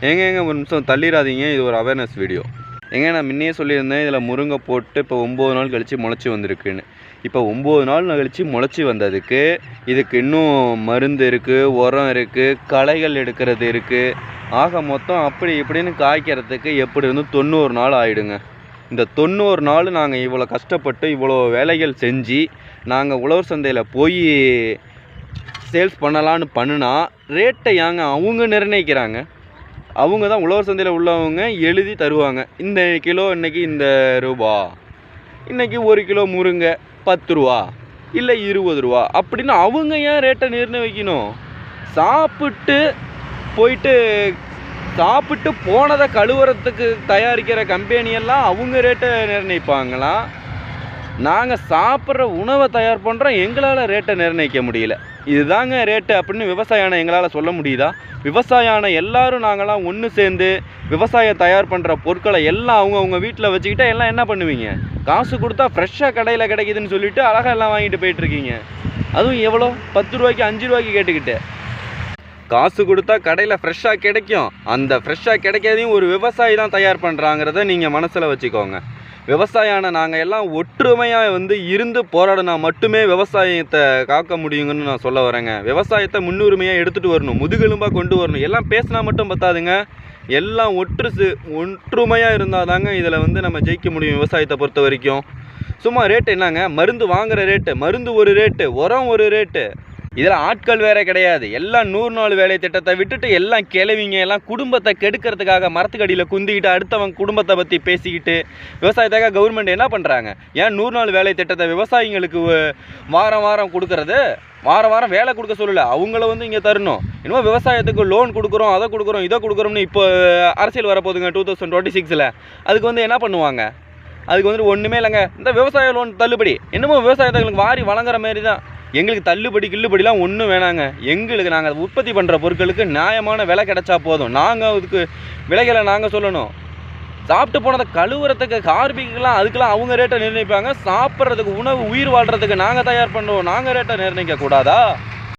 ஏங்க ஒரு நிமிஷம் தள்ளிடாதீங்க. இது ஒரு அவேர்னஸ் வீடியோ. நான் முன்னே சொல்லியிருந்தேன் இதில் முருங்கை போட்டு இப்போ 9 நாள் கழித்து முளைச்சி வந்திருக்குன்னு. இப்போ 9 நாள் கழித்து முளைச்சி வந்ததுக்கு இதுக்கு இன்னும் மருந்து இருக்குது, உரம் இருக்குது, களைகள் எடுக்கிறது இருக்குது. ஆக மொத்தம் அப்படி இப்படின்னு காய்க்கிறதுக்கு எப்படி இருந்து 90 நாள் ஆகிடுங்க. இந்த 90 நாள் நாங்கள் இவ்வளோ கஷ்டப்பட்டு இவ்வளோ வேலைகள் செஞ்சு நாங்கள் உழவர் சந்தையில் போய் சேல்ஸ் பண்ணலான்னு பண்ணுனா ரேட்டை அவங்க நிர்ணயிக்கிறாங்க. அவங்க தான் உழவர் சந்தையில் உள்ளவங்க எழுதி தருவாங்க. இந்த கிலோ இன்றைக்கி இந்த ரூபா, இன்றைக்கி 1 கிலோ முருங்கை 10 ரூபா இல்லை 20 ரூபா அப்படின்னு அவங்க ஏன் ரேட்டை நிர்ணயிக்கணும்? சாப்பிட்டு போனதை கழுவுறதுக்கு தயாரிக்கிற கம்பெனியெல்லாம் அவங்க ரேட்டை நிர்ணயிப்பாங்களாம். நாங்கள் சாப்பிட்ற உணவை தயார் பண்ணுறோம், எங்களால் ரேட்டை நிர்ணயிக்க முடியல. இதுதாங்க ரேட்டு அப்படின்னு விவசாயம் எங்களால் சொல்ல முடியுதா? விவசாயம் எல்லோரும் நாங்களாம் ஒன்று சேர்ந்து விவசாயம் தயார் பண்ணுற பொருட்களை எல்லாம் அவங்க வீட்டில் வச்சுக்கிட்டா எல்லாம் என்ன பண்ணுவீங்க? காசு கொடுத்தா ஃப்ரெஷ்ஷாக கடையில் கிடைக்குதுன்னு சொல்லிவிட்டு அழகாக எல்லாம் வாங்கிட்டு போயிட்டுருக்கீங்க. அதுவும் எவ்வளோ? 10 ரூபாய்க்கு 5 ரூபாய்க்கு கேட்டுக்கிட்டு. காசு கொடுத்தா கடையில் ஃப்ரெஷ்ஷாக கிடைக்கும். அந்த ஃப்ரெஷ்ஷாக கிடைக்காதையும் ஒரு விவசாயி தான் தயார் பண்ணுறாங்கிறத நீங்கள் மனசில் வச்சுக்கோங்க. விவசாயம் நாங்கள் எல்லாம் ஒற்றுமையாக இருந்து போராடினா மட்டுமே விவசாயத்தை காக்க முடியுங்கன்னு நான் சொல்ல வரேங்க. விவசாயத்தை முன்னுரிமையாக எடுத்துகிட்டு வரணும், முதுகெலும்பாக கொண்டு வரணும். எல்லாம் பேசினா மட்டும் பத்தாதுங்க, எல்லாம் ஒற்றுமையாக இருந்தால் தாங்க இதில் நம்ம ஜெயிக்க முடியும். விவசாயத்தை பொறுத்த வரைக்கும் சும்மா ரேட்டு என்னங்க, மருந்து வாங்குகிற ரேட்டு, மருந்து ஒரு ரேட்டு, உரம் ஒரு ரேட்டு, இதில் ஆட்கள் வேறு கிடையாது. எல்லாம் 100 நாள் வேலை திட்டத்தை விட்டுட்டு எல்லாம் கிளவிங்க எல்லாம் குடும்பத்தை கெடுக்கிறதுக்காக மரத்துக்கடியில் குந்திக்கிட்டு அடுத்தவங்க குடும்பத்தை பற்றி பேசிக்கிட்டு விவசாயத்துக்காக கவர்மெண்ட் என்ன பண்ணுறாங்க? ஏன் 100 நாள் வேலை திட்டத்தை விவசாயிங்களுக்கு வாரம் கொடுக்கறது? வாரம் வேலை கொடுக்க சொல்லலை, அவங்கள இங்கே தரணும். இன்னும் விவசாயத்துக்கு லோன் கொடுக்குறோம், அதை கொடுக்குறோம், இதை கொடுக்குறோம்னு இப்போ அரசியல் வரப்போகுதுங்க 2026. அதுக்கு என்ன பண்ணுவாங்க? அதுக்கு ஒன்றுமே இல்லைங்க, இந்த விவசாய லோன் தள்ளுபடி. என்னமோ விவசாயத்துக்கு வாரி வழங்குற மாரி தான். எங்களுக்கு தள்ளுபடி கிள்ளுபடிலாம் ஒன்றும் வேணாங்க. எங்களுக்கு நாங்கள் உற்பத்தி பண்ணுற பொருட்களுக்கு நியாயமான விலை கிடைச்சா போதும். நாங்கள் அதுக்கு விலைகளை நாங்கள் சொல்லணும். சாப்பிட்டு போனதை கழுவுறதுக்கு கார்பிக்கெலாம் அதுக்கெல்லாம் அவங்க ரேட்டை நிர்ணயிப்பாங்க. சாப்பிட்றதுக்கு உணவு உயிர் வாழ்கிறதுக்கு நாங்கள் தயார் பண்ணுறோம், நாங்கள் ரேட்டை நிர்ணயிக்க கூடாதா?